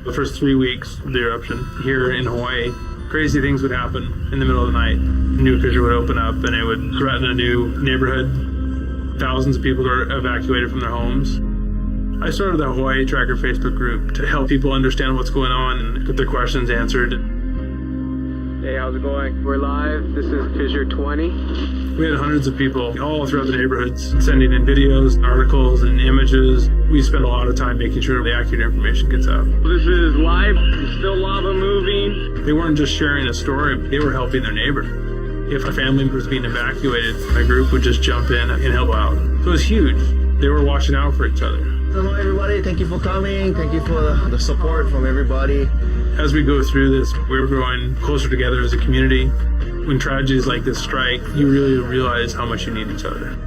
The first 3 weeks of the eruption here in Hawaii, crazy things would happen in the middle of the night. A new fissure would open up and it would threaten a new neighborhood. Thousands of people were evacuated from their homes. I started the Hawaii Tracker Facebook group to help people understand what's going on and get their questions answered. Hey, how's it going? We're live. This is Fissure 20. We had hundreds of people all throughout the neighborhoods sending in videos, articles, and images. We spent a lot of time making sure the accurate information gets out. This is live. Still lava moving. They weren't just sharing a story, they were helping their neighbor. If a family was being evacuated, my group would just jump in and help out. So it was huge. They were watching out for each other. Hello everybody, thank you for coming. Thank you for the support from everybody. As we go through this, we're growing closer together as a community. When tragedies like this strike, you really realize how much you need each other.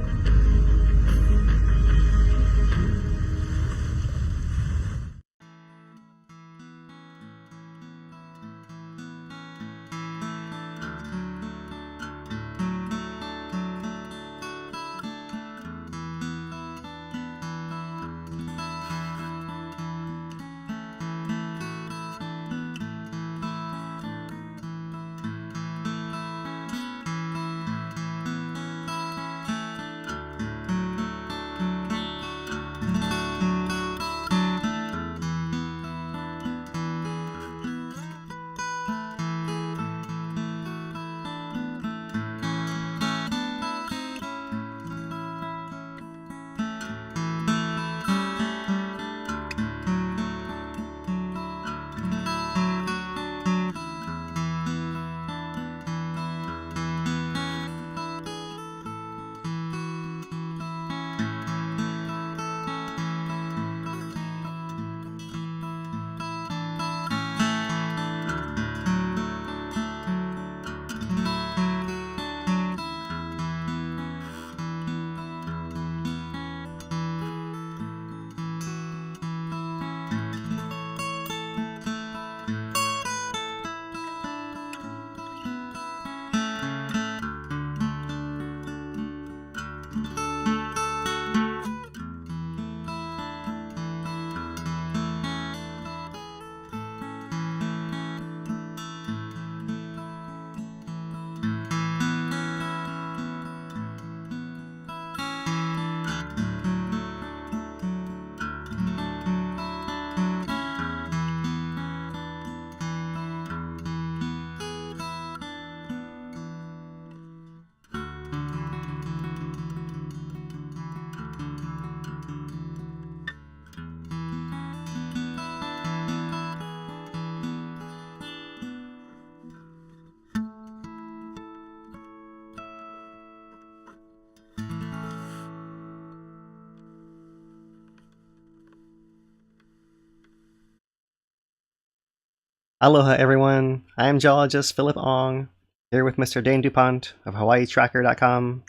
Aloha everyone, I am geologist Philip Ong, here with Mr. Dane DuPont of HawaiiTracker.com,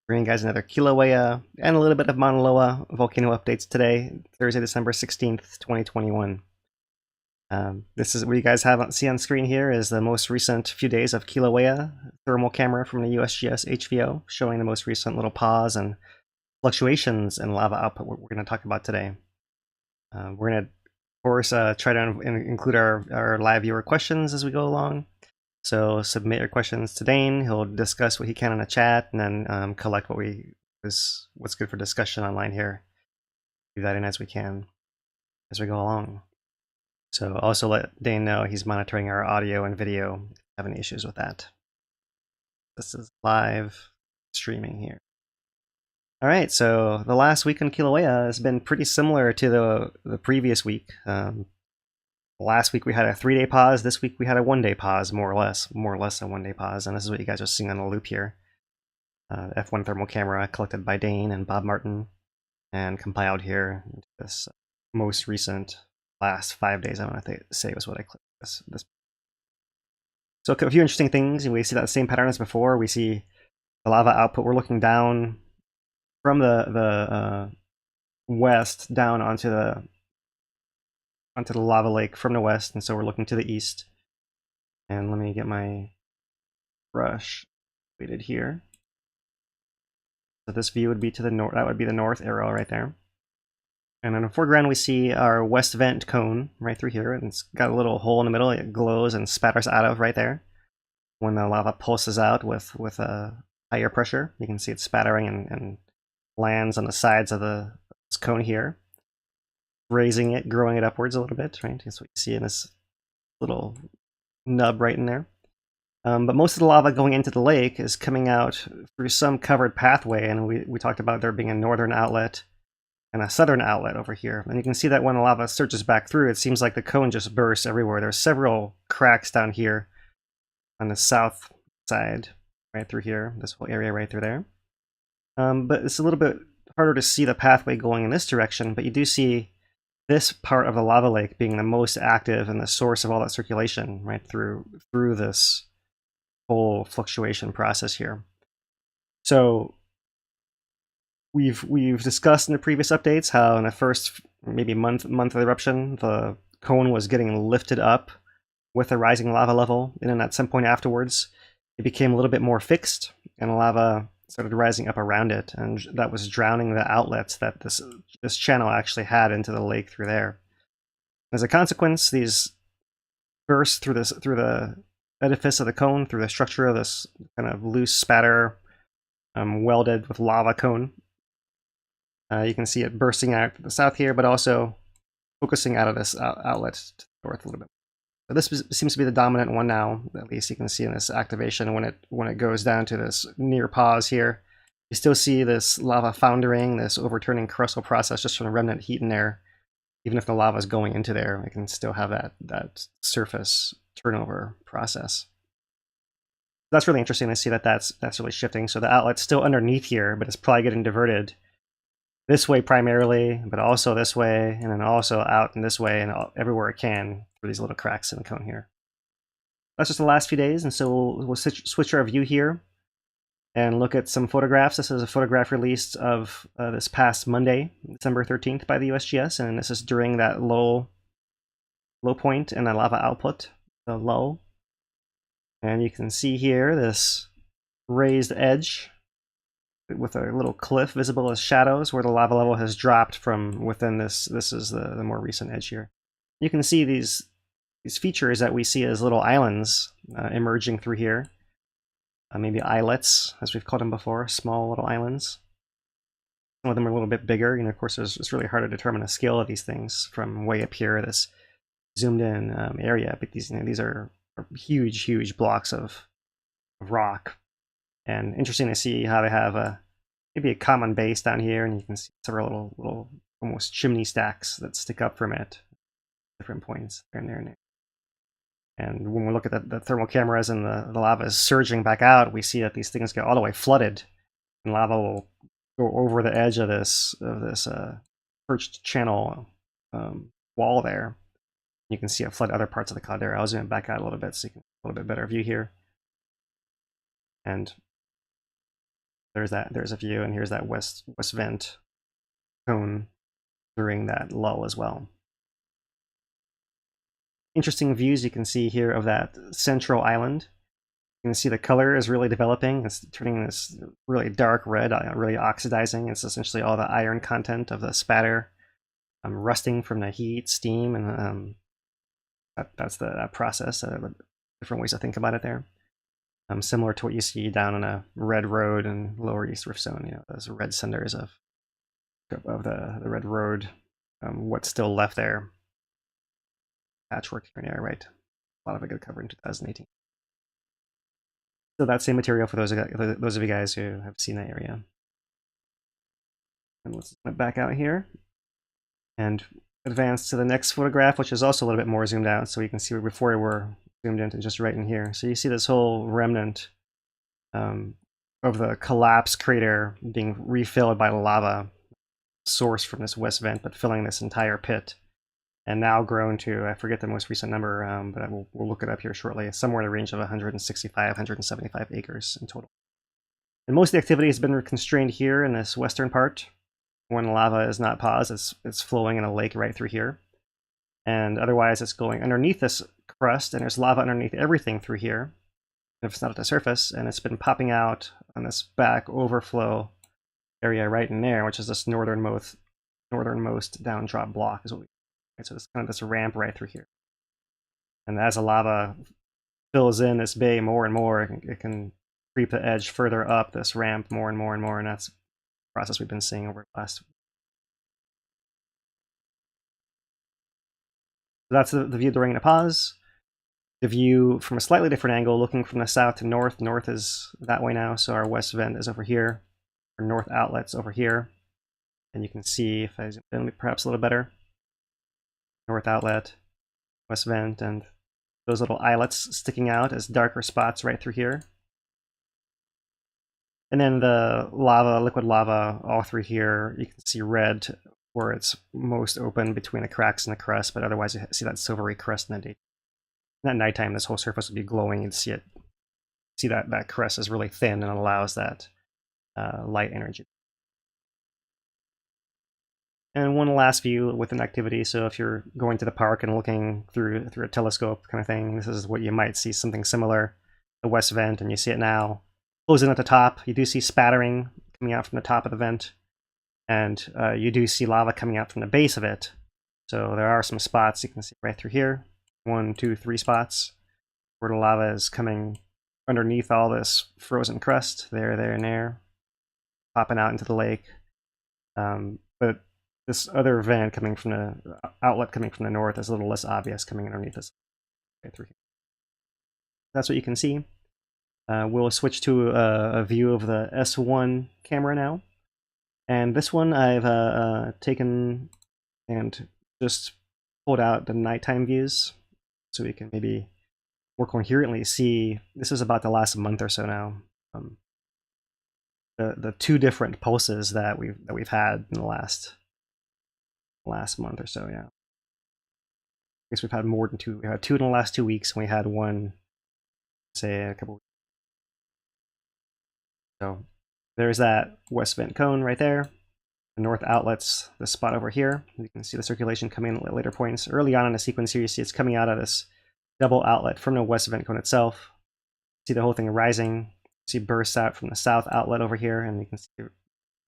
bringing you guys another Kilauea and a little bit of Mauna Loa volcano updates today, Thursday, December 16th, 2021. This is what you guys see on screen here is the most recent few days of Kilauea thermal camera from the USGS HVO, showing the most recent little pause and fluctuations in lava output we're going to talk about today. We're going to of course, try to include our live viewer questions as we go along. So submit your questions to Dane. He'll discuss what he can in the chat and then collect what's good for discussion online here. Do that in as we can as we go along. So also let Dane know he's monitoring our audio and video if you have any issues with that. This is live streaming here. All right, so the last week in Kilauea has been pretty similar to the previous week. Last week we had a 3-day pause. This week we had a 1-day pause, more or less a 1-day pause. And this is what you guys are seeing on the loop here. F1 thermal camera collected by Dane and Bob Martin and compiled here. This most recent last 5 days, I want to say was what I clicked this. So a few interesting things. We see that same pattern as before. We see the lava output. We're looking down from the west down onto the lava lake from the west, and so we're looking to the east. And let me get my brush weighted here. So this view would be to the north. That would be the north arrow right there. And in the foreground, we see our west vent cone right through here, and it's got a little hole in the middle it glows and spatters out of right there. When the lava pulses out with a higher pressure, you can see it spattering and lands on the sides of this cone here, raising it, growing it upwards a little bit, right? That's what you see in this little nub right in there. But most of the lava going into the lake is coming out through some covered pathway, and we talked about there being a northern outlet and a southern outlet over here. And you can see that when the lava surges back through, it seems like the cone just bursts everywhere. There's several cracks down here on the south side, right through here, this whole area right through there. But it's a little bit harder to see the pathway going in this direction, but you do see this part of the lava lake being the most active and the source of all that circulation right through this whole fluctuation process here. So we've discussed in the previous updates how in the first maybe month of the eruption, the cone was getting lifted up with a rising lava level, and then at some point afterwards, it became a little bit more fixed, and the lava started rising up around it, and that was drowning the outlets that this channel actually had into the lake through there. As a consequence, these bursts through the edifice of the cone, through the structure of this kind of loose spatter, welded with lava cone. You can see it bursting out to the south here, but also focusing out of this outlet to the north a little bit. So this seems to be the dominant one now. At least you can see in this activation when it goes down to this near pause here. You still see this lava foundering, this overturning crustal process just from the remnant heat in there. Even if the lava is going into there, it can still have that surface turnover process. That's really interesting to see that's really shifting. So the outlet's still underneath here, but it's probably getting diverted this way primarily, but also this way, and then also out in this way, and everywhere it can through these little cracks in the cone here. That's just the last few days, and so we'll switch our view here and look at some photographs. This is a photograph released of this past Monday, December 13th by the USGS, and this is during that low point in the lava output, the lull. And you can see here this raised edge with a little cliff visible as shadows where the lava level has dropped from within this. This is the more recent edge here. You can see these features that we see as little islands emerging through here. Maybe islets, as we've called them before, small little islands. Some of them are a little bit bigger. Of course, it's really hard to determine the scale of these things from way up here, this zoomed in area. But these are huge blocks of rock. And interesting to see how they have maybe a common base down here, and you can see several little almost chimney stacks that stick up from it at different points there and there and there. And when we look at the thermal cameras and the lava is surging back out, we see that these things get all the way flooded, and lava will go over the edge of this perched channel wall there. You can see it flood other parts of the caldera. I'll zoom it back out a little bit so you can get a little bit better view here. And there's a view, and here's that west vent cone during that lull as well. Interesting views you can see here of that central island. You can see the color is really developing. It's turning this really dark red, really oxidizing. It's essentially all the iron content of the spatter rusting from the heat, steam, and that's that process. Different ways to think about it there. Similar to what you see down on a red road in Lower East Rift Zone, those red cinders of the red road, what's still left there. Patchwork here and there, right? A lot of it got covered in 2018. So that same material for those of you guys who have seen that area. And let's zoom it back out here and advance to the next photograph, which is also a little bit more zoomed out, so you can see before we're zoomed into just right in here. So you see this whole remnant of the collapse crater being refilled by lava source from this west vent, but filling this entire pit, and now grown to, I forget the most recent number, but we'll look it up here shortly, somewhere in the range of 165, 175 acres in total. And most of the activity has been constrained here in this western part. When lava is not paused, it's flowing in a lake right through here. And otherwise it's going underneath this crust, and there's lava underneath everything through here, if it's not at the surface, and it's been popping out on this back overflow area right in there, which is this northernmost northernmost down drop block is what we. Right, so it's kind of this ramp right through here. And as the lava fills in this bay more and more, it can creep the edge further up this ramp more and more and more, and that's the process we've been seeing over the last. So that's the view during the pause. The view from a slightly different angle, looking from the south to north. North is that way now, so our west vent is over here. Our north outlet's over here. And you can see, if I zoom in perhaps a little better, north outlet, west vent, and those little islets sticking out as darker spots right through here. And then the lava, liquid lava, all through here, you can see red where it's most open between the cracks in the crust, but otherwise you see that silvery crust in the day. And at nighttime, this whole surface would be glowing. You'd see it. See that crust is really thin and allows that light energy. And one last view with an activity. So if you're going to the park and looking through a telescope kind of thing, this is what you might see, something similar. The west vent, and you see it now. Closing at the top, you do see spattering coming out from the top of the vent, and you do see lava coming out from the base of it. So there are some spots you can see right through here. 1, 2, 3 spots where the lava is coming underneath all this frozen crust, there, and there, popping out into the lake. But this other vent coming from the outlet coming from the north is a little less obvious, coming underneath this right through here. That's what you can see. We'll switch to a view of the S1 camera now. And this one I've taken and just pulled out the nighttime views so we can maybe more coherently see. This is about the last month or so now. The two different pulses that we've had in the last month or so. Yeah, I guess we've had more than two. We had two in the last 2 weeks, and we had one, say, a couple. So there's that west vent cone right there. The north outlet's this spot over here. You can see the circulation coming in at later points. Early on in the sequence here, you see it's coming out of this double outlet from the west vent cone itself. See the whole thing rising. See bursts out from the south outlet over here, and you can see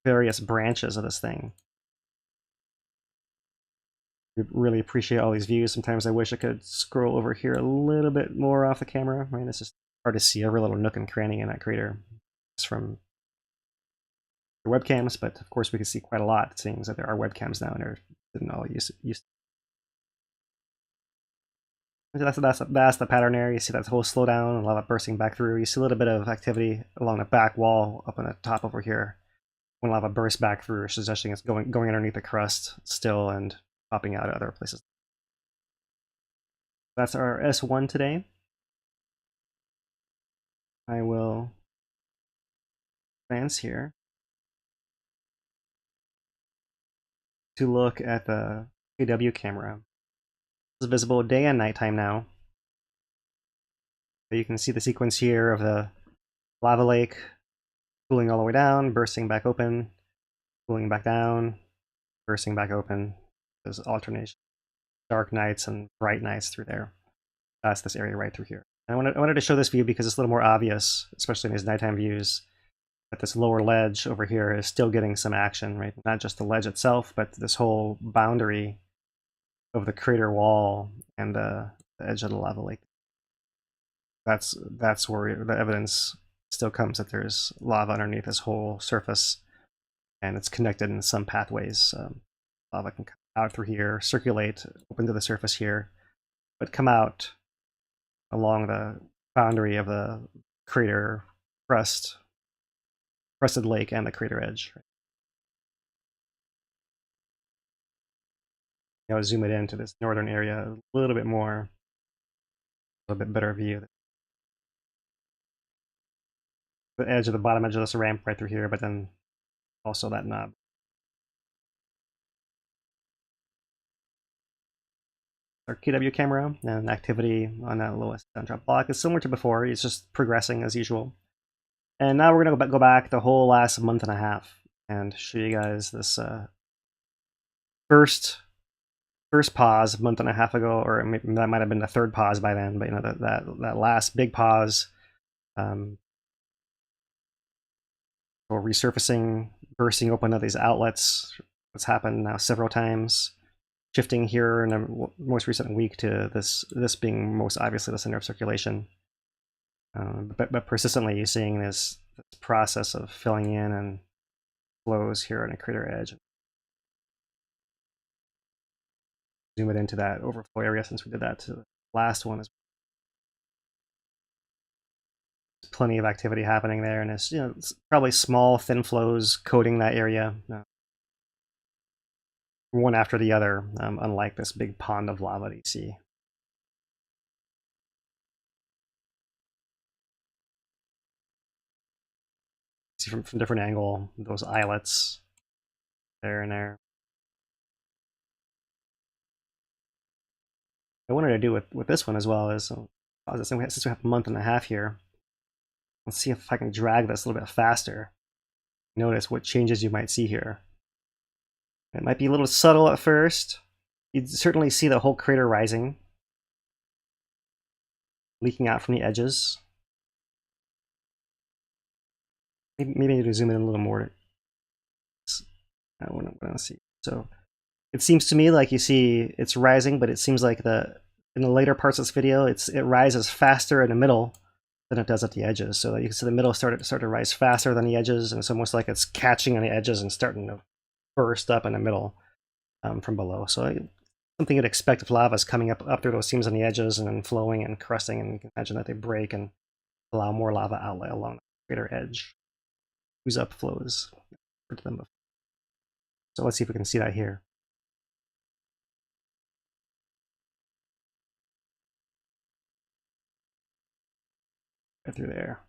various branches of this thing. I really appreciate all these views. Sometimes I wish I could scroll over here a little bit more off the camera. I mean, it's just hard to see every little nook and cranny in that crater. It's from the webcams, but of course we can see quite a lot, seeing that there are webcams now and they're didn't all used. That's the pattern there. You see that whole slowdown and lava bursting back through. You see a little bit of activity along the back wall up on the top over here when lava bursts back through, suggesting it's going underneath the crust still and popping out at other places. That's our S1 today. I will advance here to look at the KW camera. This is visible day and nighttime now. So you can see the sequence here of the lava lake cooling all the way down, bursting back open, cooling back down, bursting back open. There's alternation, dark nights and bright nights through there. That's this area right through here. And I wanted to show this view because it's a little more obvious, especially in these nighttime views, that this lower ledge over here is still getting some action, right? Not just the ledge itself, but this whole boundary of the crater wall and the edge of the lava lake. That's where the evidence still comes that there's lava underneath this whole surface, and it's connected in some pathways. Lava can come out through here, circulate, open to the surface here, but come out along the boundary of the crater crusted lake and the crater edge. I'll zoom it into this northern area a little bit more, a little bit better view. The edge of the bottom edge of this ramp right through here, but then also that knob. Our KW camera and activity on that lowest down-drop block is similar to before. It's just progressing as usual. And now we're going to go back the whole last month and a half and show you guys this first pause a month and a half ago, or maybe that might have been the third pause by then. But you know that last big pause, or resurfacing, bursting open of these outlets It's happened now several times, shifting here in the most recent week to this being most obviously the center of circulation. But persistently, you're seeing this process of filling in and flows here on a crater edge. Zoom it into that overflow area since we did that to the last one. There's plenty of activity happening there, and it's probably small, thin flows coating that area, one after the other, unlike this big pond of lava that you see. See from different angle those islets there and there. What I wanted to do with this one as well is, since we have a month and a half here, let's see if I can drag this a little bit faster. Notice what changes you might see here. It might be a little subtle at first. You'd certainly see the whole crater rising, leaking out from the edges. Maybe I need to zoom in a little more. I want to see. So it seems to me like you see it's rising, but it seems like in the later parts of this video, it rises faster in the middle than it does at the edges. So that you can see the middle start to rise faster than the edges, and it's almost like it's catching on the edges and starting to burst up in the middle from below. So something you'd expect if lava is coming up through those seams on the edges and then flowing and crusting, and you can imagine that they break and allow more lava outlet along the crater edge. Whose up flows. So let's see if we can see that here. Right through there.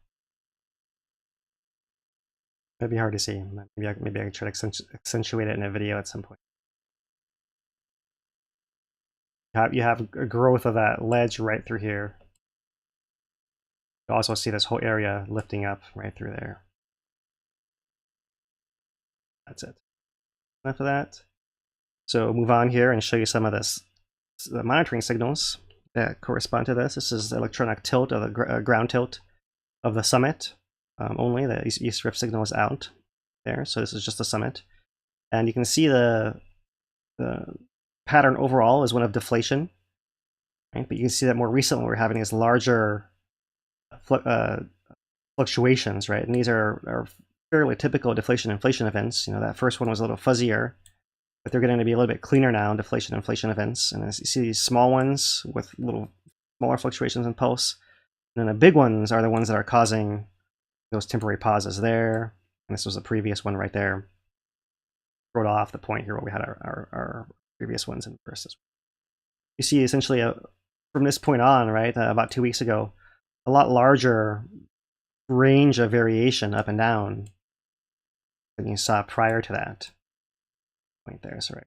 It'd be hard to see. Maybe I can try to accentuate it in a video at some point. You have a growth of that ledge right through here. You also see this whole area lifting up right through there. That's it. Enough of that. So move on here and show you some of the monitoring signals that correspond to this. This is the electronic tilt of the ground tilt of the summit. Only the east rift signal is out there, so this is just the summit, and you can see the pattern overall is one of deflation, right? But you can see that more recently we're having these larger fluctuations, right? And these are fairly typical deflation-inflation events. That first one was a little fuzzier, but they're getting to be a little bit cleaner now, deflation-inflation events. And as you see these small ones with little smaller fluctuations in pulse, and then the big ones are the ones that are causing those temporary pauses there. And this was the previous one right there. Wrote off the point here where we had our previous ones in first. You see essentially from this point on, right, about 2 weeks ago, a lot larger range of variation up and down than you saw prior to that point there. So right,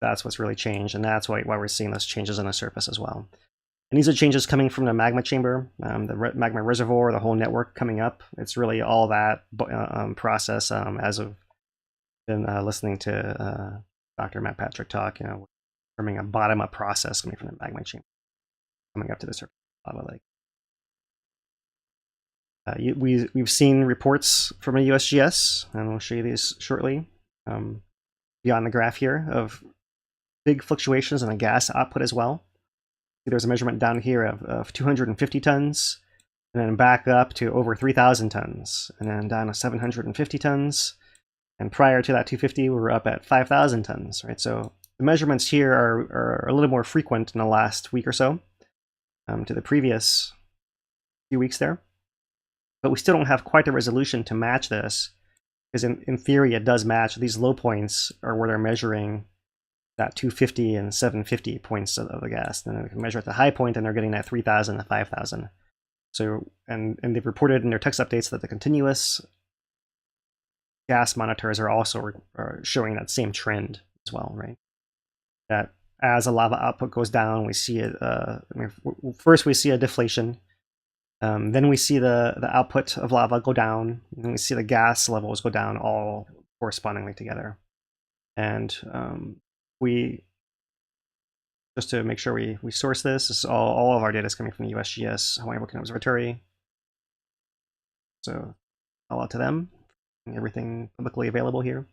that's what's really changed, and that's why we're seeing those changes on the surface as well. And these are changes coming from the magma chamber, the magma reservoir, the whole network coming up. It's really all that process as I've been listening to Dr. Matt Patrick talk, forming a bottom-up process coming from the magma chamber, coming up to the surface of lava lake. We've seen reports from a USGS, and we'll show you these shortly, beyond the graph here, of big fluctuations in the gas output as well. There's a measurement down here of 250 tons, and then back up to over 3,000 tons, and then down to 750 tons. And prior to that 250, we were up at 5,000 tons, right? So the measurements here are a little more frequent in the last week or so to the previous few weeks there. But we still don't have quite the resolution to match this, because in theory it does match. These low points are where they're measuring that 250 and 750 points of the gas. And then they can measure at the high point, and they're getting that 3,000 to 5,000. So, and they've reported in their text updates that the continuous gas monitors are also showing that same trend as well, right? That as the lava output goes down, we see it. First we see a deflation. Then we see the output of lava go down, and we see the gas levels go down, all correspondingly together. And we, just to make sure we source this is all of our data is coming from the USGS Hawaiian Volcano Observatory. So all out to them, everything publicly available here.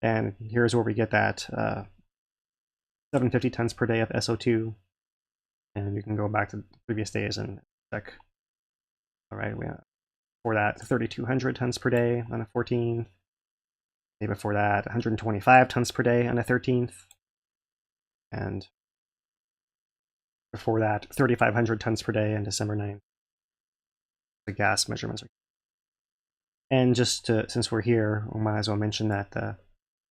And here's where we get that 750 tons per day of SO2. And you can go back to the previous days and check. All right, before that, 3,200 tons per day on the 14th. Day before that, 125 tons per day on the 13th. And before that, 3,500 tons per day on December 9th. The gas measurements. And just since we're here, we might as well mention that the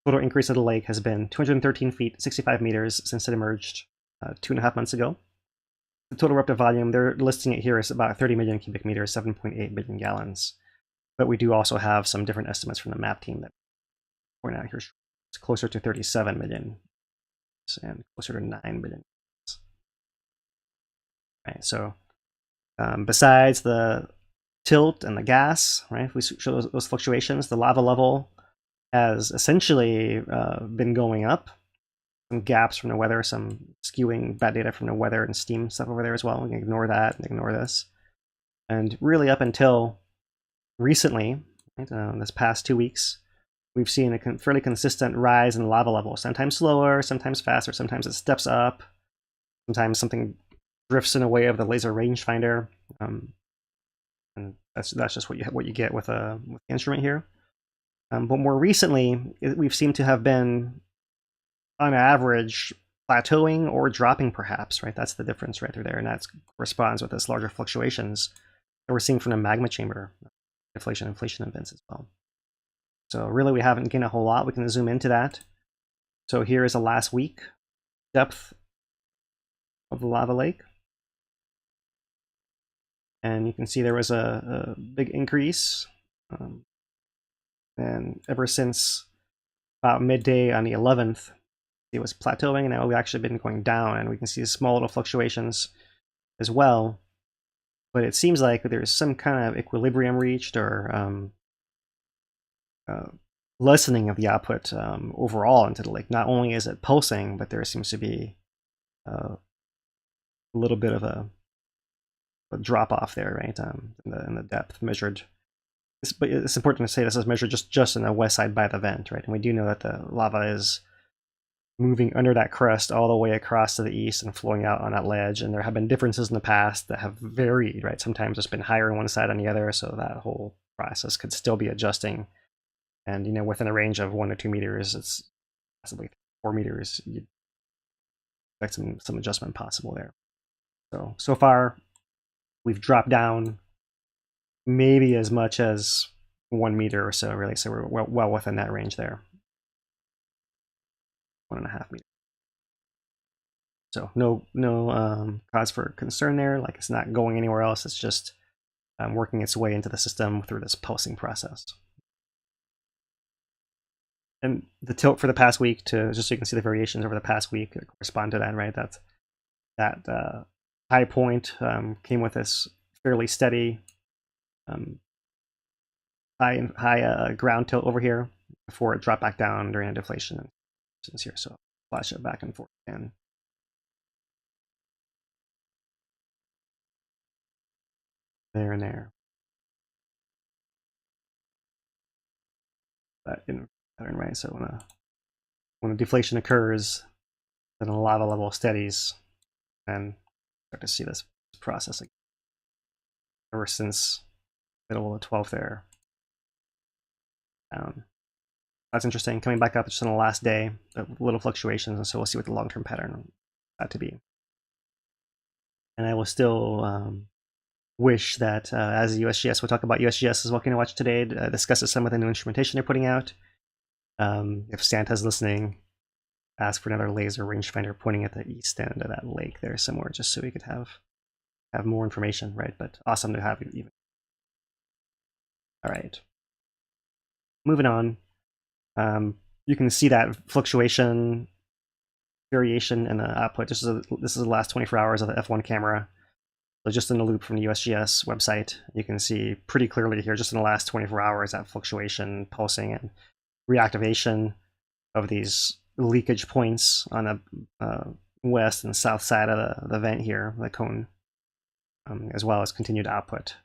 total increase of the lake has been 213 feet, 65 meters since it emerged 2.5 months ago. The total eruptive volume, they're listing it here, is about 30 million cubic meters, 7.8 billion gallons. But we do also have some different estimates from the map team that point out here. It's closer to 37 million and closer to 9 billion. Right, so besides the tilt and the gas, right, if we show those fluctuations, the lava level has essentially been going up. Some gaps from the weather, some skewing bad data from the weather and steam stuff over there as well. We can ignore that and ignore this. And really up until recently, right, this past 2 weeks, we've seen a fairly consistent rise in lava level. Sometimes slower, sometimes faster, sometimes it steps up, sometimes something drifts in a way of the laser rangefinder. And that's just what you get with the instrument here. But more recently, we've seemed to have been, on average, plateauing or dropping, perhaps. Right, that's the difference right through there, and that corresponds with this larger fluctuations that we're seeing from the magma chamber inflation events as well. So really, we haven't gained a whole lot. We can zoom into that. So here is the last week depth of the lava lake. And you can see there was a big increase. And ever since about midday on the 11th, it was plateauing, and now we've actually been going down, and we can see small little fluctuations as well. But it seems like there's some kind of equilibrium reached, or lessening of the output overall into the lake. Not only is it pulsing, but there seems to be a little bit of a drop off there, right, in the depth measured. But it's important to say this is measured just in the west side by the vent, right? And we do know that the lava is moving under that crust all the way across to the east and flowing out on that ledge. And there have been differences in the past that have varied, right? Sometimes it's been higher on one side on the other, so that whole process could still be adjusting. And within a range of 1 to 2 meters, it's possibly 4 meters. You'd expect some adjustment possible there. So far, we've dropped down maybe as much as 1 meter or so, really. So we're well within that range there. 1.5 meters. So no cause for concern there. Like, it's not going anywhere else. It's just working its way into the system through this pulsing process. And the tilt for the past week, just so you can see the variations over the past week that correspond to that, right? That high point came with this fairly steady high ground tilt over here before it dropped back down during a deflation here. So flash it back and forth again. There and there. That in pattern, right? So when a deflation occurs, then the lava level steadies, and start to see this process again. Ever since middle of the 12th there. That's interesting. Coming back up just on the last day, little fluctuations, and so we'll see what the long-term pattern ought to be. And I will still wish that as USGS, we'll talk about USGS's Volcano Watch today, discusses some of the new instrumentation they're putting out. If Santa's listening, ask for another laser rangefinder pointing at the east end of that lake there somewhere, just so we could have more information, right? But awesome to have you even. All right. Moving on. You can see that fluctuation variation in the output. This is the last 24 hours of the F1 camera. So just in the loop from the USGS website, you can see pretty clearly here, just in the last 24 hours, that fluctuation, pulsing, and reactivation of these leakage points on the west and south side of the vent here, the cone, as well as continued output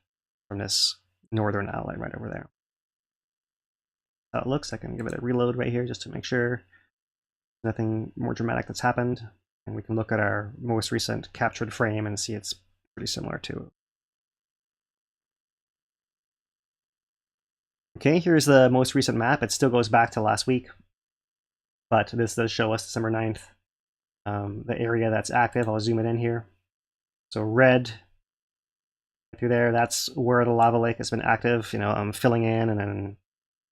from this northern outlet right over there. how it looks. I can give it a reload right here just to make sure nothing more dramatic that's happened. And we can look at our most recent captured frame and see it's pretty similar to. Okay, here's the most recent map. It still goes back to last week, but this does show us December 9th. The area that's active, I'll zoom it in here. So red through there, that's where the lava lake has been active, filling in and then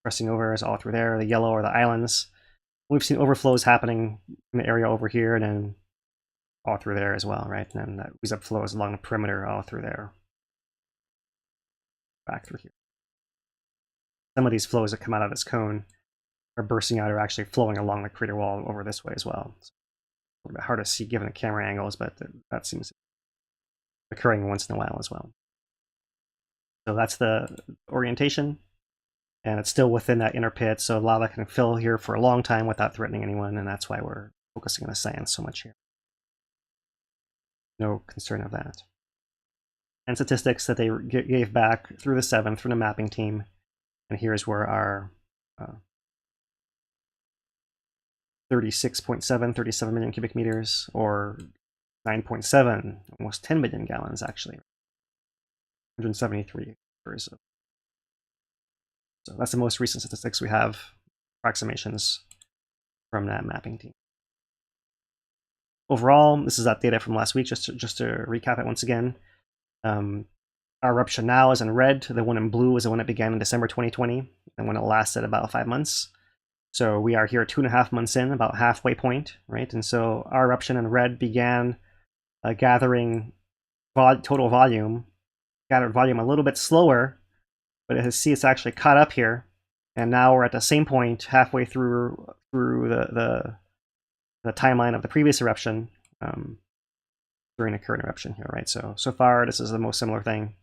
pressing over is all through there. The yellow are the islands. We've seen overflows happening in the area over here and then all through there as well, right? And then that these upflows along the perimeter all through there. Back through here. Some of these flows that come out of this cone are bursting out or actually flowing along the crater wall over this way as well. It's a little bit hard to see given the camera angles, but that seems occurring once in a while as well. So that's the orientation, and it's still within that inner pit, so lava can fill here for a long time without threatening anyone, and that's why we're focusing on the science so much here. No concern of that. And statistics that they gave back through the 7th from the mapping team, and here's where our 37 million cubic meters, or 9.7, almost 10 billion gallons actually. 173 acres. So that's the most recent statistics we have, approximations from that mapping team. Overall, this is that data from last week, just to recap it once again. Our eruption now is in red. The one in blue is the one that began in December 2020, and when it lasted about 5 months. So we are here 2.5 months in, about halfway point, right? And so our eruption in red began gathering total volume, gathered volume a little bit slower, but as you see, it's actually caught up here, and now we're at the same point halfway through the timeline of the previous eruption during the current eruption here, right? So far, this is the most similar thing,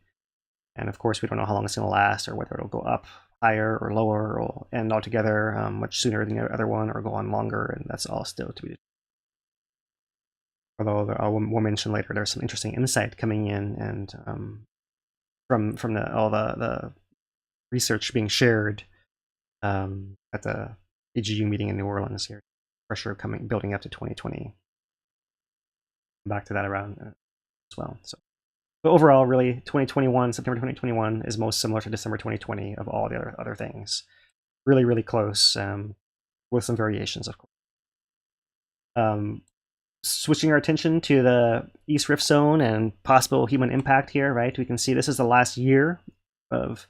and of course, we don't know how long it's going to last or whether it'll go up higher or lower or end altogether much sooner than the other one or go on longer, and that's all still to be. Although we'll mention later, there's some interesting insight coming in, and from all the research being shared at the AGU meeting in New Orleans here, pressure building up to 2020. Back to that around as well. So, but overall, really, September 2021 is most similar to December 2020 of all the other things. Really, really close, with some variations, of course. Switching our attention to the East Rift Zone and possible human impact here, right? We can see this is the last year of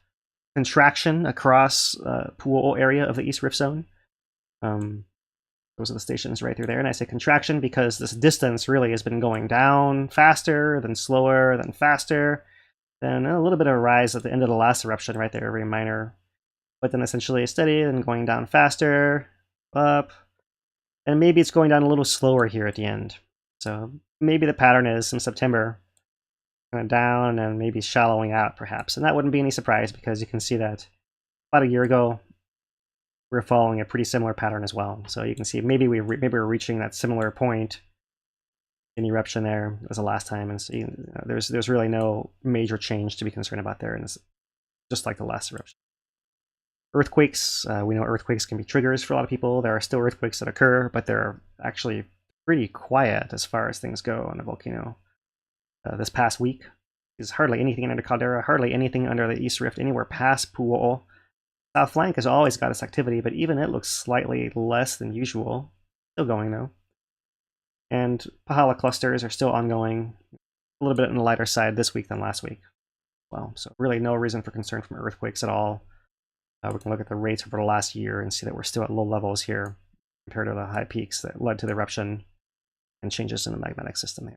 contraction across Pu'u'o area of the East Rift Zone. Those are the stations right through there. And I say contraction because this distance really has been going down faster, then slower, then faster, then a little bit of a rise at the end of the last eruption right there, very minor, but then essentially steady, then going down faster, up, and maybe it's going down a little slower here at the end. So maybe the pattern is in September, kind of down and maybe shallowing out perhaps. And that wouldn't be any surprise because you can see that about a year ago, we're following a pretty similar pattern as well. So you can see maybe we're reaching that similar point in eruption there as the last time. And so there's really no major change to be concerned about there. And it's just like the last eruption. Earthquakes, we know earthquakes can be triggers for a lot of people. There are still earthquakes that occur, but they're actually pretty quiet as far as things go on the volcano. This past week is hardly anything under the caldera, hardly anything under the East Rift anywhere past Pu'u'o. South flank has always got its activity, but even it looks slightly less than usual. Still going though. And Pahala clusters are still ongoing, a little bit on the lighter side this week than last week. Well, so really no reason for concern from earthquakes at all. We can look at the rates over the last year and see that we're still at low levels here compared to the high peaks that led to the eruption and changes in the magnetic system there.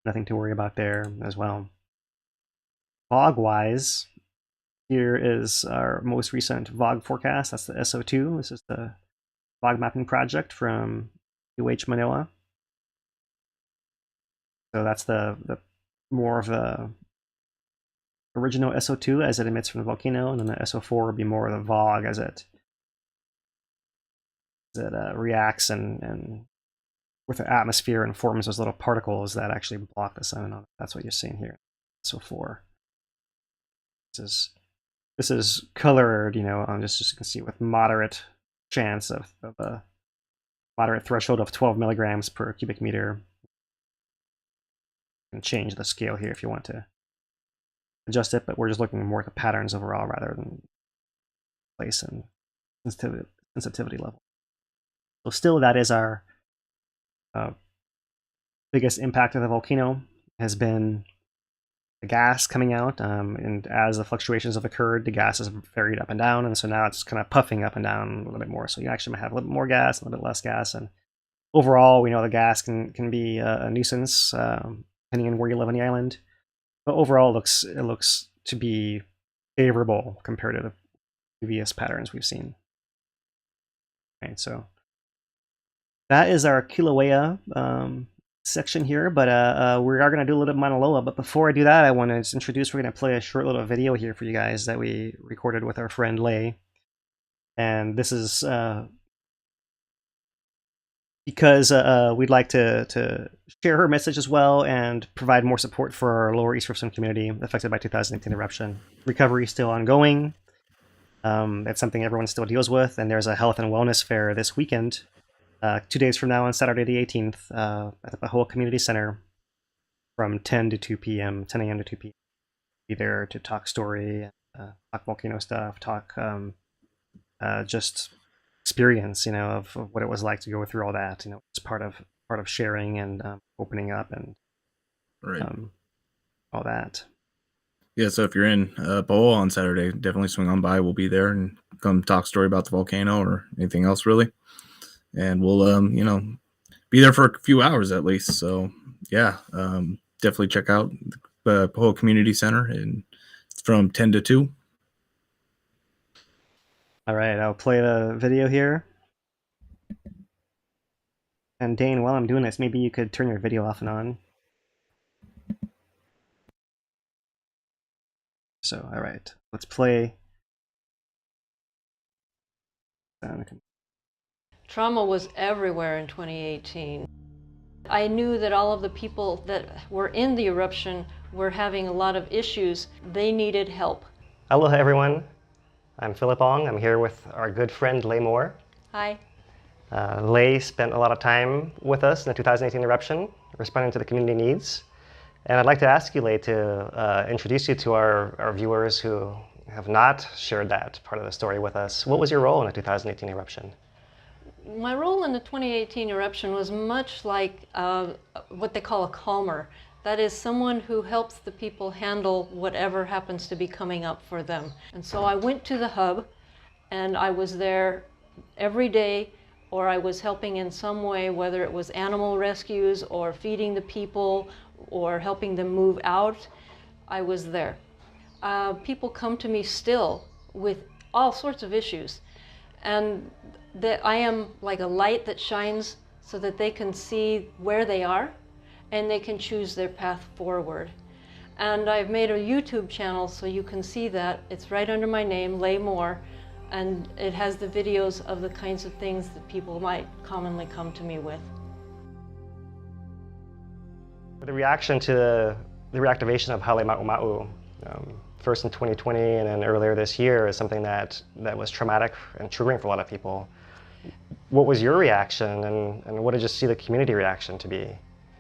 Nothing to worry about there as well. VOG-wise, here is our most recent VOG forecast. That's the SO2. This is the VOG mapping project from Manoa. So that's the more of the original SO2 as it emits from the volcano, and then the SO4 would be more of the VOG as it reacts and with the atmosphere and forms those little particles that actually block the sun. That's what you're seeing here. SO4. This is This is colored, just you can see with moderate chance of a moderate threshold of 12 milligrams per cubic meter. You can change the scale here if you want to adjust it, but we're just looking more at the patterns overall rather than place and sensitivity level. So still, that is our biggest impact of the volcano, has been the gas coming out, and as the fluctuations have occurred, the gas has varied up and down, and so now it's kind of puffing up and down a little bit more. So you actually might have a little bit more gas, a little bit less gas, and overall, we know the gas can be a nuisance depending on where you live on the island. But overall, it looks to be favorable compared to the previous patterns we've seen. Okay, so that is our Kilauea section here, but we are going to do a little bit of Mauna Loa. But before I do that, I want to just introduce, we're going to play a short little video here for you guys that we recorded with our friend Lei. And this is because we'd like to share her message as well and provide more support for our Lower East Riftsum community affected by 2018 eruption. Recovery is still ongoing. That's something everyone still deals with, and there's a health and wellness fair this weekend, 2 days from now on Saturday the 18th, at the Pahoa Community Center from 10 to 2 p.m., 10 a.m. to 2 p.m. Be there to talk story, talk volcano stuff, talk just experience, of what it was like to go through all that. It's part of sharing and opening up and all that. Yeah, so if you're in Pahoa on Saturday, definitely swing on by. We'll be there and come talk story about the volcano or anything else, really. And we'll, be there for a few hours at least. So, yeah, definitely check out the Pahoa Community Center, and it's from 10 to 2. All right, I'll play the video here. And Dane, while I'm doing this, maybe you could turn your video off and on. So, all right, let's play. Trauma was everywhere in 2018. I knew that all of the people that were in the eruption were having a lot of issues. They needed help. Aloha, everyone. I'm Philip Ong. I'm here with our good friend Lei Moore. Hi. Lei spent a lot of time with us in the 2018 eruption, responding to the community needs. And I'd like to ask you, Lei, to introduce you to our viewers who have not shared that part of the story with us. What was your role in the 2018 eruption? My role in the 2018 eruption was much like what they call a calmer. That is someone who helps the people handle whatever happens to be coming up for them. And so I went to the hub, and I was there every day, or I was helping in some way, whether it was animal rescues or feeding the people or helping them move out. I was there. People come to me still with all sorts of issues, and that I am like a light that shines so that they can see where they are and they can choose their path forward. And I've made a YouTube channel so you can see that. It's right under my name, Lei Moore, and it has the videos of the kinds of things that people might commonly come to me with. The reaction to the reactivation of Hale Ma'u, first in 2020 and then earlier this year, is something that was traumatic and triggering for a lot of people. What was your reaction, and what did you see the community reaction to be?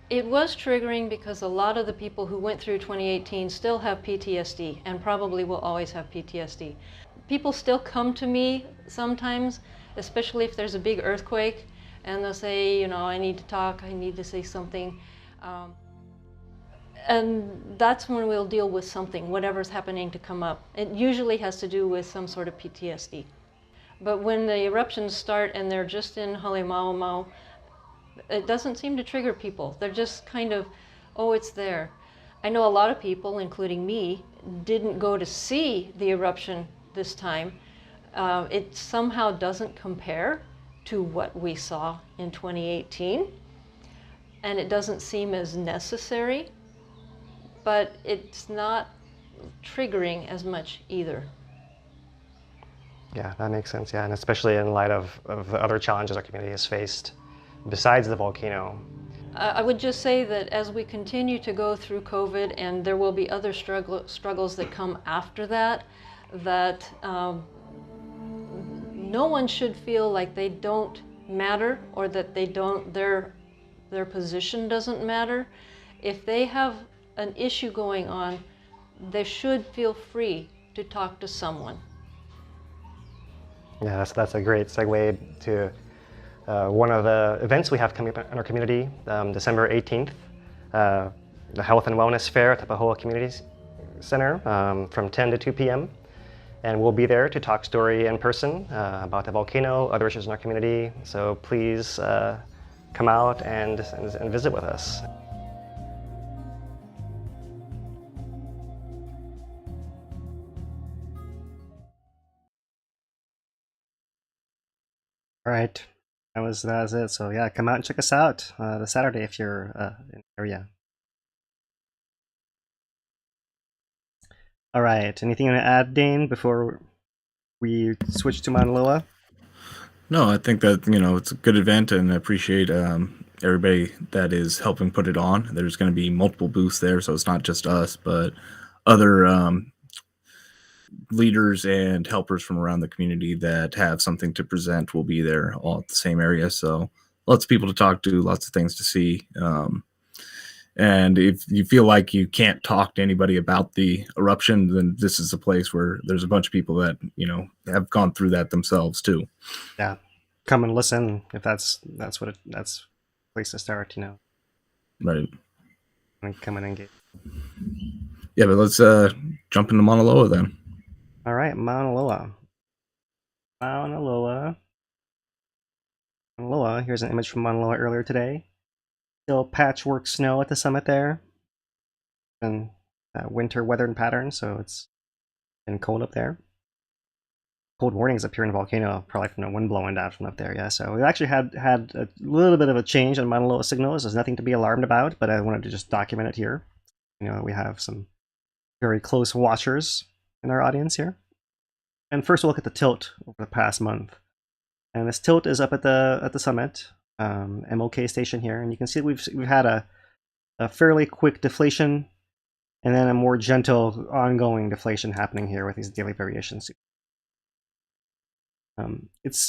It was triggering because a lot of the people who went through 2018 still have PTSD and probably will always have PTSD. People still come to me sometimes, especially if there's a big earthquake, and they'll say, I need to talk, I need to say something. And that's when we'll deal with something, whatever's happening to come up. It usually has to do with some sort of PTSD. But when the eruptions start and they're just in Hale Ma'u, it doesn't seem to trigger people. They're just kind of, oh, it's there. I know a lot of people, including me, didn't go to see the eruption this time. It somehow doesn't compare to what we saw in 2018. And it doesn't seem as necessary, but it's not triggering as much either. Yeah, that makes sense, yeah, and especially in light of the other challenges our community has faced besides the volcano. I would just say that as we continue to go through COVID, and there will be other struggles that come after that, that no one should feel like they don't matter or that their position doesn't matter. If they have an issue going on, they should feel free to talk to someone. Yeah, that's a great segue to one of the events we have coming up in our community, December 18th, the Health and Wellness Fair at the Pahoa Community Center from 10 to 2 p.m. And we'll be there to talk story in person about the volcano, other issues in our community. So please come out and visit with us. All right, that was it. So yeah, come out and check us out this Saturday if you're in the area. All right, anything to add, Dane, before we switch to Mauna Loa? No, I think that, it's a good event, and I appreciate everybody that is helping put it on. There's going to be multiple booths there, so it's not just us, but other leaders and helpers from around the community that have something to present will be there all at the same area. So lots of people to talk to, lots of things to see. And if you feel like you can't talk to anybody about the eruption, then this is a place where there's a bunch of people that, have gone through that themselves too. Yeah, come and listen if that's a place to start, Right. And come and engage. Yeah, but let's jump into Mauna Loa then. All right, Mauna Loa. Mauna Loa. Mauna Loa. Here's an image from Mauna Loa earlier today. Still patchwork snow at the summit there. And winter weather pattern, so it's been cold up there. Cold warnings up here in the volcano, probably from the wind blowing down from up there, yeah. So we actually had a little bit of a change in Mauna Loa signals. There's nothing to be alarmed about, but I wanted to just document it here. We have some very close watchers in our audience here. And first we'll look at the tilt over the past month. And this tilt is up at the summit, MOK station here, and you can see we've had a fairly quick deflation and then a more gentle ongoing deflation happening here with these daily variations.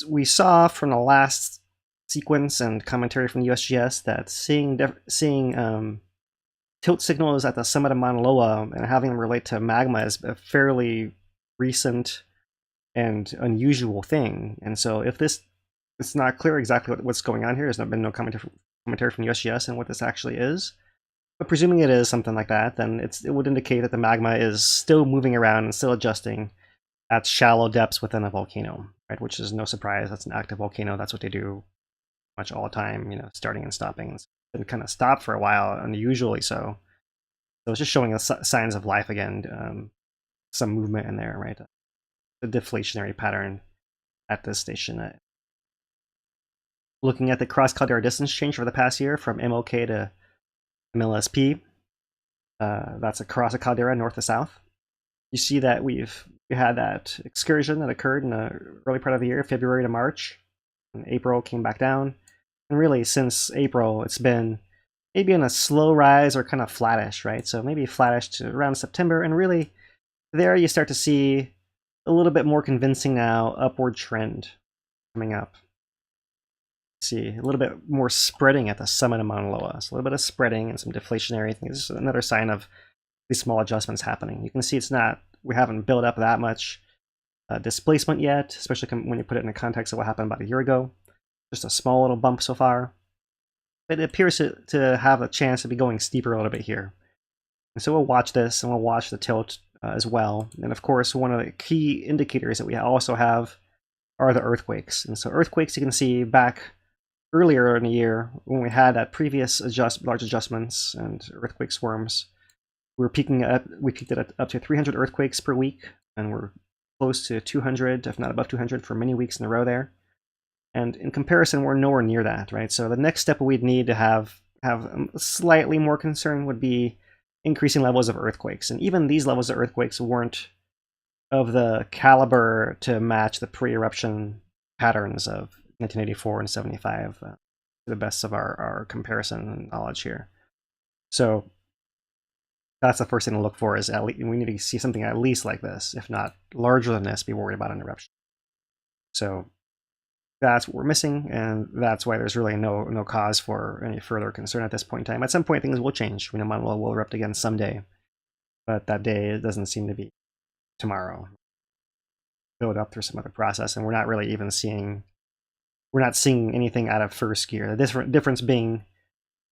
We saw from the last sequence and commentary from the USGS that seeing tilt signals at the summit of Mauna Loa and having them relate to magma is a fairly recent and unusual thing. And so if it's not clear exactly what's going on here, there's been no commentary from USGS and what this actually is. But presuming it is something like that, then it would indicate that the magma is still moving around and still adjusting at shallow depths within a volcano, right? Which is no surprise. That's an active volcano. That's what they do much all the time, starting and stopping. It's been kind of stopped for a while, unusually so. So it's just showing us signs of life again, some movement in there, right? The deflationary pattern at this station. Looking at the cross-caldera distance change for the past year from MOK to MLSP, that's across a caldera north to south. You see that we had that excursion that occurred in the early part of the year, February to March, and April came back down. And really, since April, it's been maybe in a slow rise or kind of flattish, right? So maybe flattish to around September, and really there you start to see a little bit more convincing now upward trend coming up. See a little bit more spreading at the summit of Mauna Loa. So a little bit of spreading and some deflationary things. This is another sign of these small adjustments happening. You can see we haven't built up that much displacement yet, especially when you put it in the context of what happened about a year ago. Just a small little bump so far. It appears to have a chance to be going steeper a little bit here. And so we'll watch this and we'll watch the tilt as well. And of course, one of the key indicators that we also have are the earthquakes. And so earthquakes you can see back earlier in the year when we had that previous large adjustments and earthquake swarms. We peaked it up to 300 earthquakes per week, and we're close to 200, if not above 200, for many weeks in a row there. And in comparison, we're nowhere near that, right? So the next step we'd need to have slightly more concern would be increasing levels of earthquakes. And even these levels of earthquakes weren't of the caliber to match the pre-eruption patterns of 1984 and 75, to the best of our comparison and knowledge here. So that's the first thing to look for. Is at least we need to see something at least like this, if not larger than this. Be worried about an eruption. So that's what we're missing, and that's why there's really no cause for any further concern at this point in time. At some point, things will change. We know Mauna Loa will erupt again someday, but that day doesn't seem to be tomorrow. Build up through some other process, and we're not really even seeing. We're not seeing anything out of first gear. The difference being,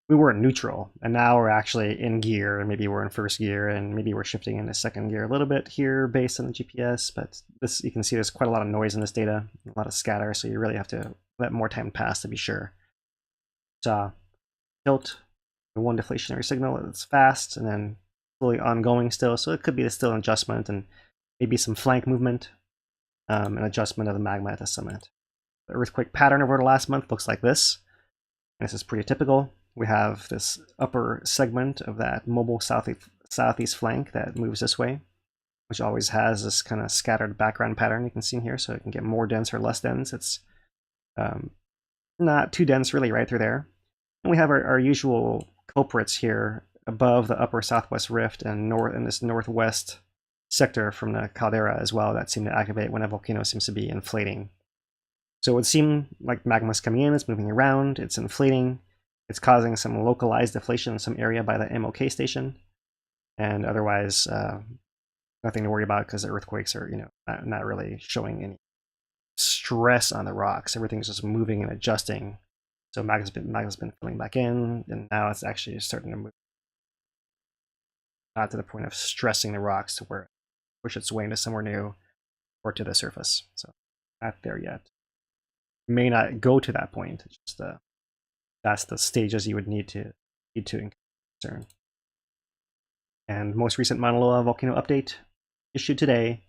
we were in neutral, and now we're actually in gear, and maybe we're in first gear, and maybe we're shifting into second gear a little bit here based on the GPS. But this, you can see, there's quite a lot of noise in this data, a lot of scatter, so you really have to let more time pass to be sure. So tilt, one deflationary signal that's fast, and then slowly ongoing still. So it could be still an adjustment, and maybe some flank movement, an adjustment of the magma at the summit. The earthquake pattern over the last month looks like this. And this is pretty typical. We have this upper segment of that mobile southeast flank that moves this way, which always has this kind of scattered background pattern you can see in here, so it can get more dense or less dense. It's not too dense really right through there. And we have our usual culprits here above the upper southwest rift and in this northwest sector from the caldera as well that seem to activate when a volcano seems to be inflating. So it would seem like magma's coming in, it's moving around, it's inflating, it's causing some localized deflation in some area by the MOK station, and otherwise nothing to worry about because the earthquakes are, not really showing any stress on the rocks. Everything's just moving and adjusting. So magma's been filling back in, and now it's actually starting to move, not to the point of stressing the rocks to where it push its way into somewhere new or to the surface. So not there yet. May not go to that point. It's just that's the stages you would need to concern. And most recent Mauna Loa volcano update issued today.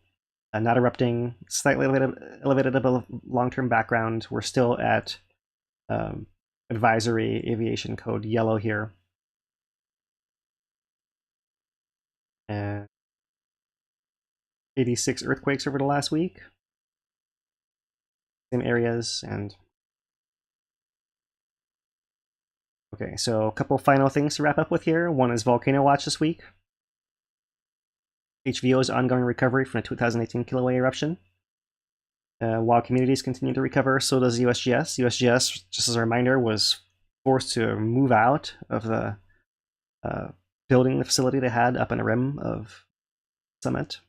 Not erupting, slightly elevated above long-term background. We're still at advisory aviation code yellow here. And 86 earthquakes over the last week. Same areas. And okay, so a couple final things to wrap up with here. One is Volcano Watch this week. HVO's ongoing recovery from the 2018 Kilauea eruption. While communities continue to recover, so does USGS. USGS, just as a reminder, was forced to move out of the building the facility they had up on the rim of Summit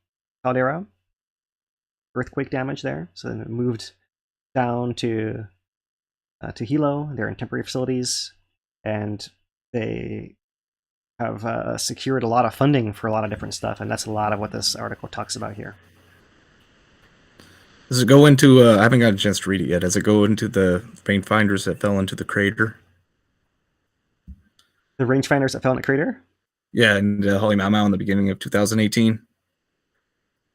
Caldera. Earthquake damage there, so then it moved down to Hilo. They're in temporary facilities, and they have secured a lot of funding for a lot of different stuff, and that's a lot of what this article talks about here. Does it go into, I haven't got a chance to read it yet, does it go into the rangefinders that fell into the crater? The rangefinders that fell in the crater? Yeah, in the Holy Mau in the beginning of 2018.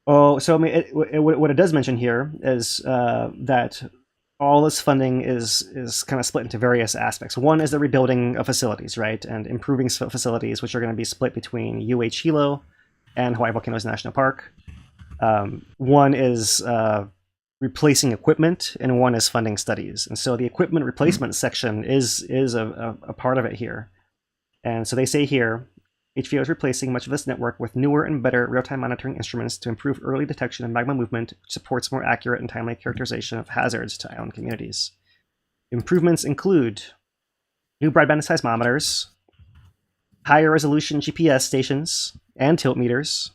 Oh, so I mean, what it does mention here is that all this funding is kind of split into various aspects. One is the rebuilding of facilities, right, and improving facilities, which are going to be split between Hilo and Hawaii'i Volcanoes National Park. One is replacing equipment, and one is funding studies. And so the equipment replacement section is a part of it here. And so they say here, HVO is replacing much of this network with newer and better real-time monitoring instruments to improve early detection of magma movement, which supports more accurate and timely characterization of hazards to island communities. Improvements include new broadband seismometers, higher resolution GPS stations and tilt meters,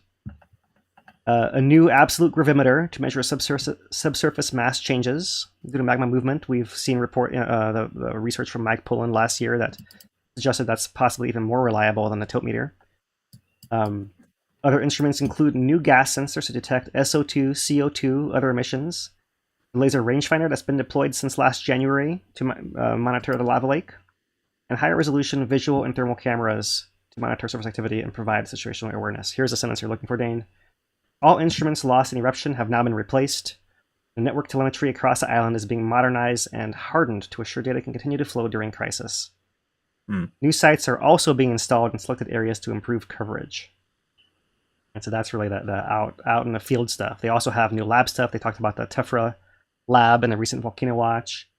a new absolute gravimeter to measure subsurface mass changes due to magma movement. We've seen the research from Mike Pullen last year that suggested that's possibly even more reliable than the tilt meter. Other instruments include new gas sensors to detect SO2, CO2, other emissions, a laser rangefinder that's been deployed since last January to monitor the lava lake, and higher resolution visual and thermal cameras to monitor surface activity and provide situational awareness. Here's the sentence you're looking for, Dane. All instruments lost in eruption have now been replaced. The network telemetry across the island is being modernized and hardened to assure data can continue to flow during crisis. New sites are also being installed in selected areas to improve coverage. And so that's really the out in the field stuff. They also have new lab stuff. They talked about the Tefra lab and the recent Volcano Watch.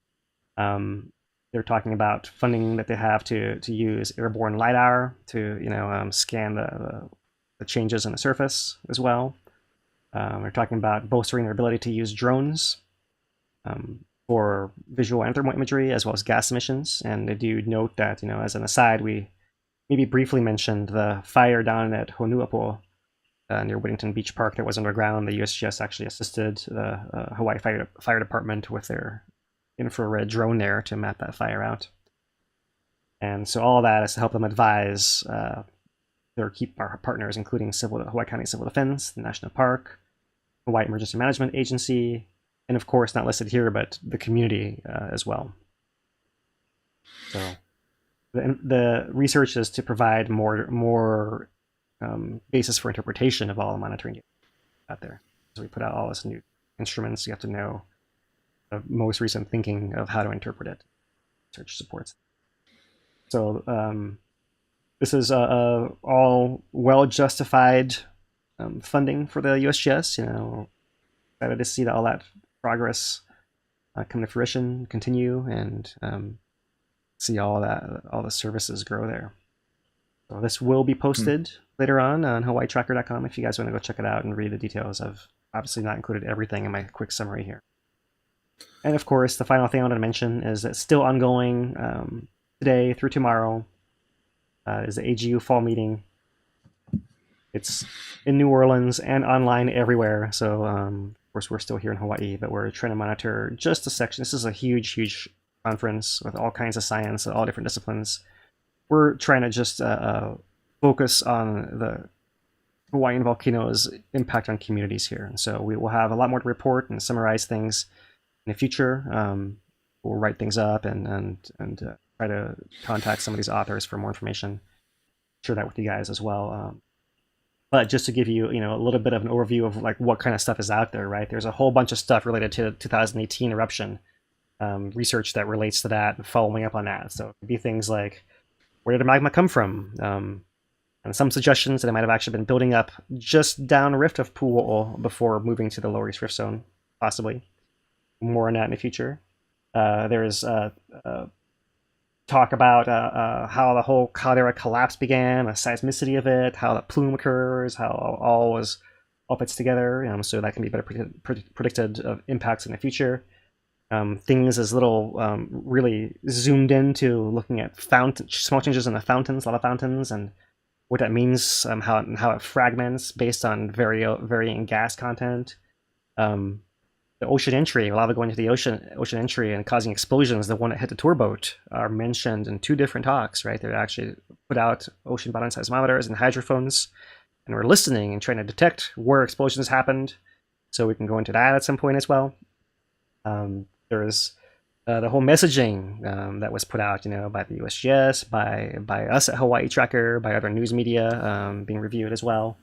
They're they're talking about funding that they have to use airborne lidar to scan the changes in the surface as well. They're talking about bolstering their ability to use drones for visual and thermal imagery as well as gas emissions. And they do note that, as an aside, we maybe briefly mentioned the fire down at Honuapo near Whittington Beach Park that was underground. The USGS actually assisted the Hawaii Fire Department with their infrared drone there to map that fire out. And so all that is to help them advise their key partners, including Hawaii County Civil Defense, the National Park, Hawaii Emergency Management Agency, and of course, not listed here, but the community as well. So the research is to provide more basis for interpretation of all the monitoring out there. So we put out all this new instruments. You have to know the most recent thinking of how to interpret it. Research supports. So this is all well-justified funding for the USGS. Excited to see all that progress come to fruition, continue, and see all the services grow there. So this will be posted later on hawaiitracker.com if you guys want to go check it out and read the details. I've obviously not included everything in my quick summary here. And of course, the final thing I want to mention is that still ongoing today through tomorrow is the AGU fall meeting. It's in New Orleans and online everywhere. So of course, we're still here in Hawaii, but we're trying to monitor just a section. This is a huge conference with all kinds of science, all different disciplines. We're trying to just focus on the Hawaiian volcanoes' impact on communities here. And so we will have a lot more to report and summarize things in the future. We'll write things up and try to contact some of these authors for more information. Share that with you guys as well. But just to give you, a little bit of an overview of like what kind of stuff is out there, right? There's a whole bunch of stuff related to 2018 eruption, research that relates to that and following up on that. So it could be things like, where did the magma come from? And some suggestions that it might have actually been building up just downrift of Pu'u'o before moving to the Lower East Rift Zone, possibly. More on that in the future. There's talk about how the whole caldera collapse began, the seismicity of it, how the plume occurs, how all fits together. So that can be better predicted of impacts in the future. Things as little really zoomed into looking at small changes in the fountains, lava fountains, and what that means, how it fragments based on varying gas content. The ocean entry, lava going to the ocean entry and causing explosions, the one that hit the tour boat, are mentioned in two different talks, right? They actually put out ocean bottom seismometers and hydrophones, and we're listening and trying to detect where explosions happened, so we can go into that at some point as well. There's the whole messaging that was put out, by the USGS, by us at Hawaii Tracker, by other news media being reviewed as well.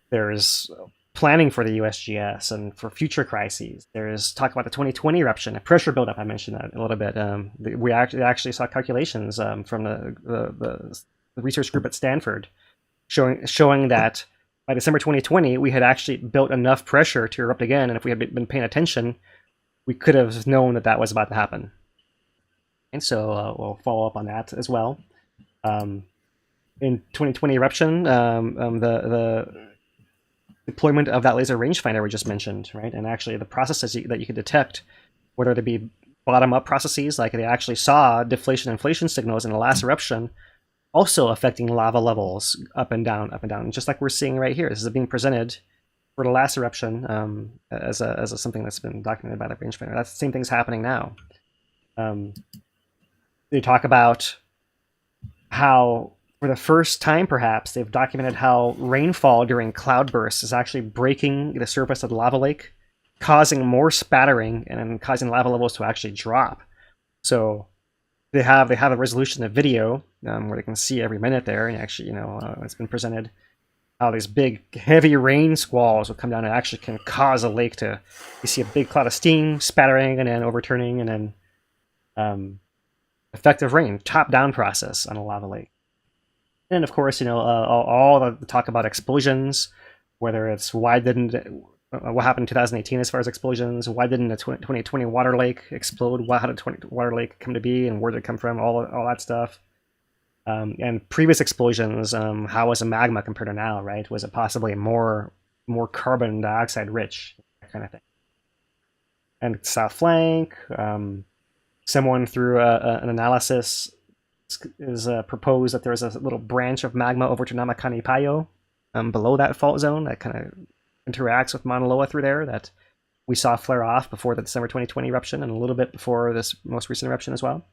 There's planning for the USGS and for future crises. There's talk about the 2020 eruption, a pressure buildup. I mentioned that a little bit. We actually saw calculations from the research group at Stanford showing that by December 2020, we had actually built enough pressure to erupt again. And if we had been paying attention, we could have known that was about to happen. And so we'll follow up on that as well. In 2020 eruption, the deployment of that laser rangefinder we just mentioned, right? And actually the processes that you could detect, whether they be bottom-up processes, like they actually saw deflation inflation signals in the last eruption, also affecting lava levels up and down, just like we're seeing right here. This is being presented for the last eruption as something that's been documented by the rangefinder. That's the same thing's happening now. They talk about how, for the first time, perhaps, they've documented how rainfall during cloudbursts is actually breaking the surface of the lava lake, causing more spattering and causing lava levels to actually drop. So they have a resolution of video where they can see every minute there, and actually, it's been presented how these big, heavy rain squalls will come down and actually can cause a lake to, you see a big cloud of steam spattering and then overturning, and then effective rain, top-down process on a lava lake. And of course, all the talk about explosions, whether it's why didn't what happened in 2018 as far as explosions. Why didn't the 2020 water lake explode? How did 20 water lake come to be, and where did it come from? All that stuff. And previous explosions, how was the magma compared to now? Right? Was it possibly more carbon dioxide rich? That kind of thing. And South Flank, someone through an analysis is proposed that there's a little branch of magma over to Namakani Payo, below that fault zone that kind of interacts with Mauna Loa through there, that we saw flare off before the December 2020 eruption and a little bit before this most recent eruption as well.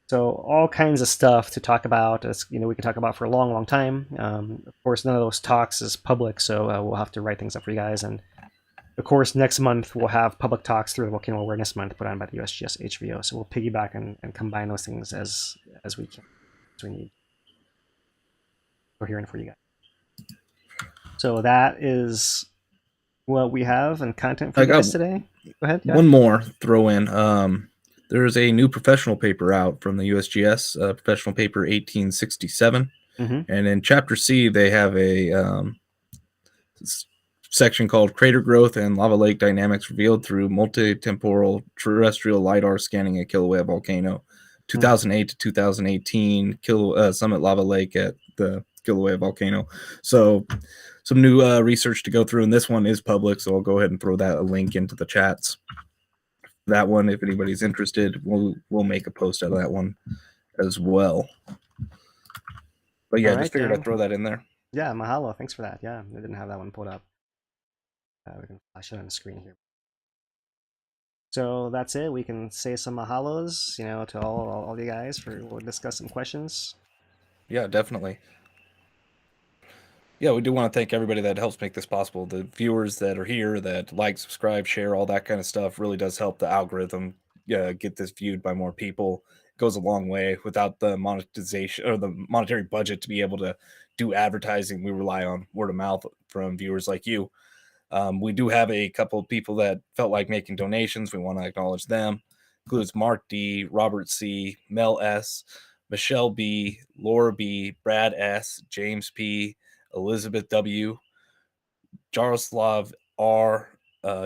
So all kinds of stuff to talk about. As we can talk about for a long, long time. Of course, none of those talks is public, so we'll have to write things up for you guys. And of course, next month we'll have public talks through the Volcano Awareness Month put on by the USGS HVO. So we'll piggyback and combine those things as we can, as we need. We're hearing for you guys. So that is what we have and content for you guys today. Go ahead. One more throw in. There's a new professional paper out from the USGS, professional paper 1867. And in Chapter C, they have a section called Crater Growth and Lava Lake Dynamics Revealed Through Multi-Temporal Terrestrial LiDAR Scanning at Kilauea Volcano, 2008 to 2018, Summit Lava Lake at the Kilauea Volcano. So some new research to go through, and this one is public, so I'll go ahead and throw that a link into the chats. That one, if anybody's interested, we'll make a post out of that one as well. But yeah, just figured I'd throw that in there. Yeah, mahalo. Thanks for that. Yeah, I didn't have that one pulled up. We can flash it on the screen here. So that's it. We can say some mahalos, to all you guys we'll discuss some questions. Yeah, definitely. Yeah, we do want to thank everybody that helps make this possible. The viewers that are here that like, subscribe, share, all that kind of stuff really does help the algorithm get this viewed by more people. It goes a long way. Without the monetization or the monetary budget to be able to do advertising, we rely on word of mouth from viewers like you. We do have a couple of people that felt like making donations. We want to acknowledge them. Includes Mark D, Robert C, Mel S, Michelle B, Laura B, Brad S, James P, Elizabeth W, Jaroslav R,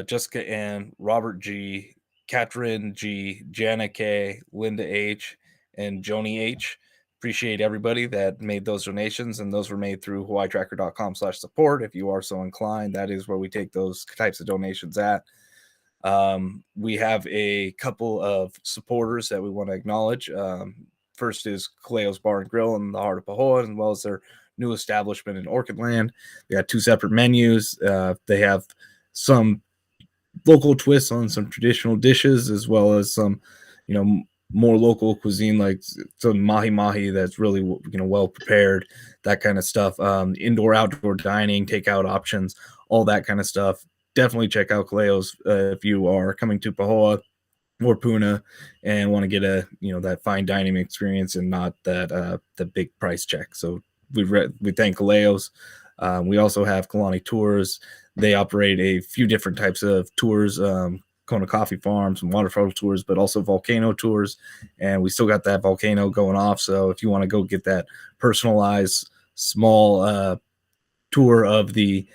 Jessica N, Robert G, Catherine G, Jana K, Linda H, and Joni H. Appreciate everybody that made those donations, and those were made through hawaiitracker.com/support. If you are so inclined, that is where we take those types of donations at. We have a couple of supporters that we want to acknowledge. First is Kaleo's Bar and Grill in the heart of Pahoa, as well as their new establishment in Orchid Land. They got 2 separate menus. They have some local twists on some traditional dishes, as well as some, more local cuisine, like some mahi that's really, well prepared, that kind of stuff. Indoor, outdoor dining, takeout options, all that kind of stuff. Definitely check out Kaleo's if you are coming to Pahoa or Puna and want to get that fine dining experience and not that the big price check. So we thank Kaleo's. We also have Kalani Tours. They operate a few different types of tours, Kona Coffee Farms and waterfall tours, but also volcano tours. And we still got that volcano going off. So if you want to go get that personalized small tour of the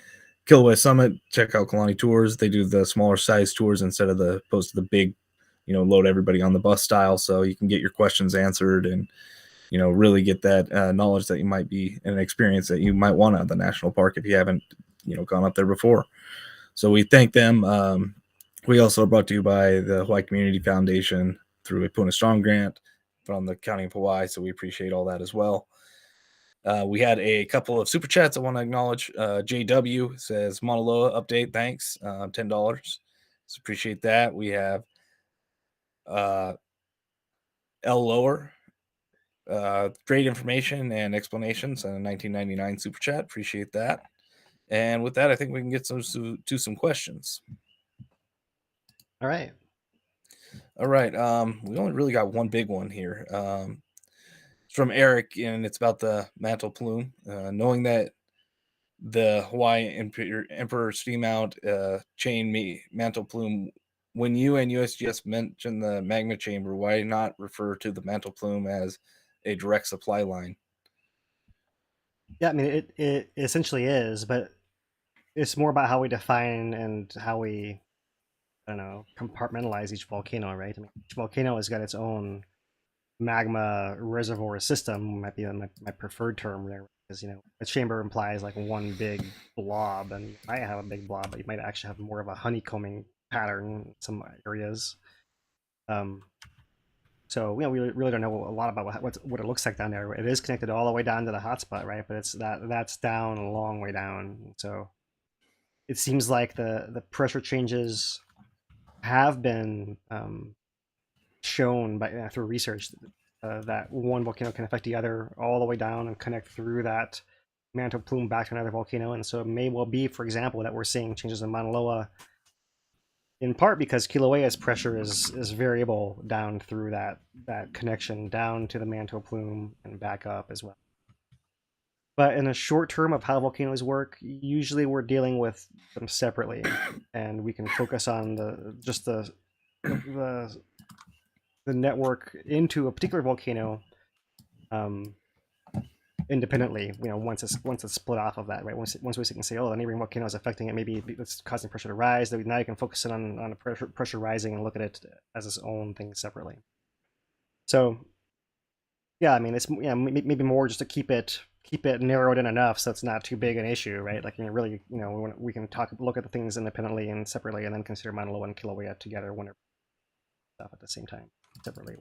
Kilauea Summit, check out Kalani Tours. They do the smaller size tours instead of opposed to the big, load everybody on the bus style. So you can get your questions answered and, really get that knowledge that you might be an experience that you might want out of the national park if you haven't, gone up there before. So we thank them. We also are brought to you by the Hawaii Community Foundation through a Puna Strong grant from the County of Hawaii. So we appreciate all that as well. We had a couple of super chats I want to acknowledge. JW says, Mauna Loa update, thanks, $10. So appreciate that. We have L Lower, great information and explanations on a 1999 super chat. Appreciate that. And with that, I think we can get to some questions. All right. We only really got one big one here. It's from Eric, and it's about the mantle plume. Knowing that the Hawaii Emperor Seamount chain mantle plume, when you and USGS mention the magma chamber, why not refer to the mantle plume as a direct supply line? Yeah, I mean, it essentially is, but it's more about how we define and how we, I don't know, compartmentalize each volcano, right? I mean, each volcano has got its own magma reservoir system. Might be my preferred term there, because a chamber implies like one big blob, and you might have a big blob, but you might actually have more of a honeycombing pattern in some areas. So we really don't know a lot about what it looks like down there. It is connected all the way down to the hotspot, right? But that's down a long way down. So it seems like the pressure changes have been shown through research that one volcano can affect the other all the way down and connect through that mantle plume back to another volcano. And so it may well be, for example, that we're seeing changes in Mauna Loa in part because Kilauea's pressure is variable down through that connection down to the mantle plume and back up as well. But in the short term of how volcanoes work, usually we're dealing with them separately, and we can focus on the network into a particular volcano independently. Once it's split off of that, right? Once we can say, oh, the neighboring volcano is affecting it, maybe it's causing pressure to rise. Now you can focus on the pressure rising and look at it as its own thing separately. So yeah, I mean, it's maybe more just to keep it narrowed in enough so it's not too big an issue, right? Like really, we can look at the things independently and separately, and then consider Mauna Loa and Kilauea together whenever stuff at the same time separately.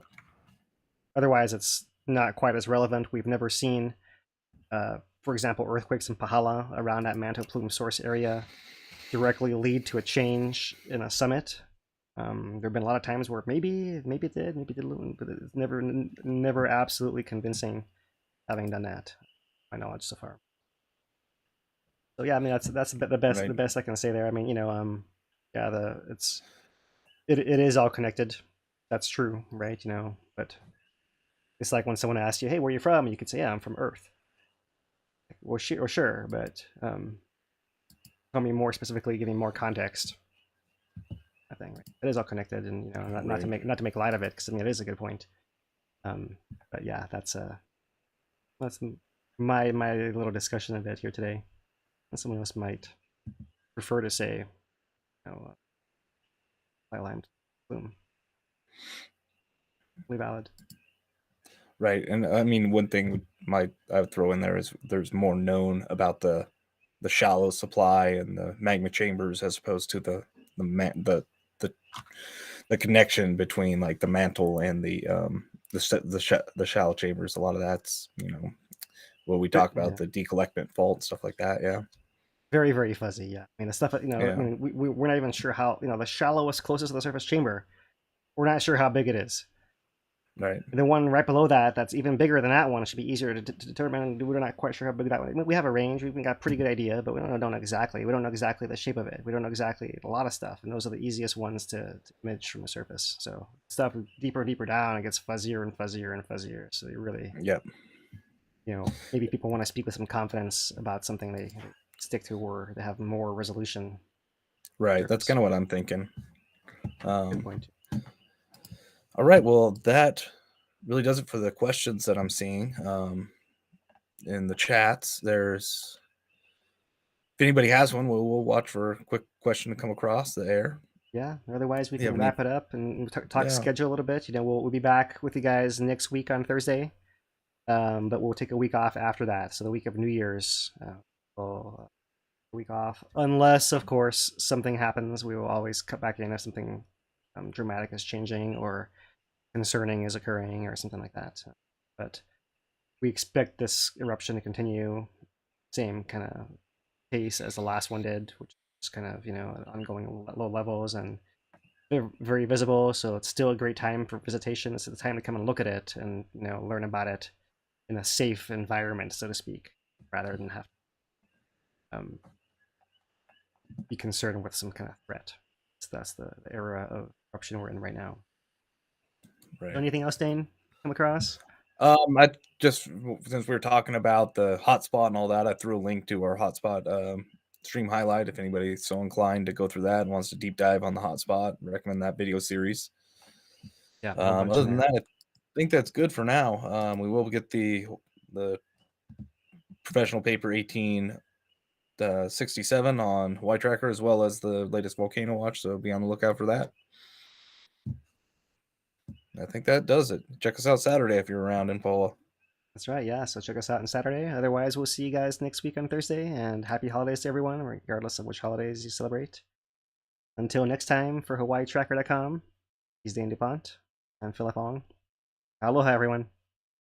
Otherwise, it's not quite as relevant. We've never seen, for example, earthquakes in Pahala around that mantle plume source area directly lead to a change in a summit. There have been a lot of times where maybe it did, but it's never absolutely convincing having done that, my knowledge so far. So yeah, I mean that's the best Right. the best I can say there. I mean, yeah, it is all connected. That's true, right? But it's like when someone asks you, "Hey, where are you from?" You could say, "Yeah, I'm from Earth." Well, sure, but tell me more specifically, give me more context. I think it is all connected, and not to make light of it, because I mean it is a good point. But yeah, that's my little discussion of it here today. And someone else might prefer to say, flatline plume. Valid. Right, and I mean, one thing I would throw in there is there's more known about the shallow supply and the magma chambers as opposed to the connection between like the mantle and the shallow chambers. A lot of that's what we talk about, the decollectment fault, stuff like that. Yeah. Very, very fuzzy. Yeah. I mean, the stuff, Yeah. I mean, we're not even sure how, the shallowest closest to the surface chamber, we're not sure how big it is. Right. And the one right below that, that's even bigger than that one, should be easier to determine. We're not quite sure how big that one is. I mean, we have a range. We've got a pretty good idea, but we don't know exactly. We don't know exactly the shape of it. We don't know exactly a lot of stuff. And those are the easiest ones to image from the surface. So stuff deeper and deeper down, it gets fuzzier and fuzzier and fuzzier. So you really, Yep. Maybe people want to speak with some confidence about something they stick to where they have more resolution. Right. That's kind of what I'm thinking. Good point. All right. Well, that really does it for the questions that I'm seeing in the chats. If anybody has one, we'll watch for a quick question to come across the air. Yeah. Otherwise, we can wrap it up and talk schedule a little bit. We'll be back with you guys next week on Thursday, but we'll take a week off after that. So the week of New Year's, we'll a week off, unless of course something happens. We will always cut back in if something dramatic is changing or concerning is occurring or something like that. But we expect this eruption to continue same kind of pace as the last one did, which is kind of ongoing low levels and very visible. So it's still a great time for visitation. It's the time to come and look at it and learn about it in a safe environment, so to speak, rather than have to be concerned with some kind of threat. So that's the era of eruption we're in right now. Right. Anything else, Dane, come across? I just, since we were talking about the hotspot and all that, I threw a link to our hotspot stream highlight. If anybody's so inclined to go through that and wants to deep dive on the hotspot, recommend that video series. Yeah. Other than that, I think that's good for now. We will get the professional paper 18 67 on Hawaii Tracker, as well as the latest volcano watch. So be on the lookout for that. I think that does it. Check us out Saturday if you're around in Pola. That's right, yeah. So check us out on Saturday. Otherwise, we'll see you guys next week on Thursday. And happy holidays to everyone, regardless of which holidays you celebrate. Until next time, for HawaiiTracker.com, he's Dan DuPont. I'm Philip Ong. Aloha, everyone.